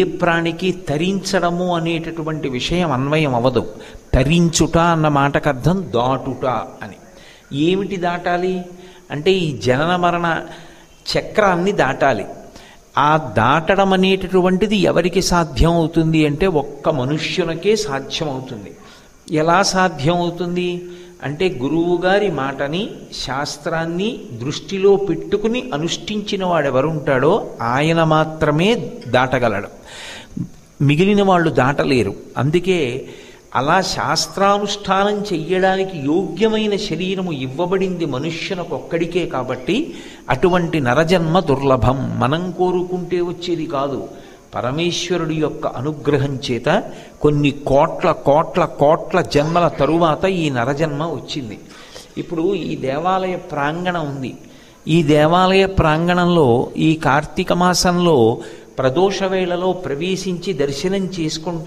ఏ ప్రాణికి తరించడము అనేటటువంటి విషయం అన్వయం అవ్వదు. తరించుట అన్న మాటకు అర్థం దాటుట అని. ఏమిటి దాటాలి అంటే ఈ జనన మరణ చక్రాన్ని దాటాలి. ఆ దాటడం అనేటటువంటిది ఎవరికి సాధ్యం అవుతుంది అంటే ఒక్క మనుష్యునికే సాధ్యం అవుతుంది. ఎలా సాధ్యం అవుతుంది అంటే గురువుగారి మాటని శాస్త్రాన్ని దృష్టిలో పెట్టుకుని అనుష్ఠించిన వాడెవరుంటాడో ఆయన మాత్రమే దాటగలడు, మిగిలిన వాళ్ళు దాటలేరు. అందుకే అలా శాస్త్రానుష్ఠానం చెయ్యడానికి యోగ్యమైన శరీరము ఇవ్వబడింది మనుష్యునకొక్కడికే. కాబట్టి అటువంటి నరజన్మ దుర్లభం, మనం కోరుకుంటే వచ్చేది కాదు. పరమేశ్వరుడి యొక్క అనుగ్రహం చేత కొన్ని కోట్ల కోట్ల కోట్ల జన్మల తరువాత ఈ నరజన్మ వచ్చింది. ఇప్పుడు ఈ దేవాలయ ప్రాంగణం ఉంది. ఈ దేవాలయ ప్రాంగణంలో ఈ కార్తీక మాసంలో ప్రదోష వేళలో ప్రవేశించి దర్శనం చేసుకుంటా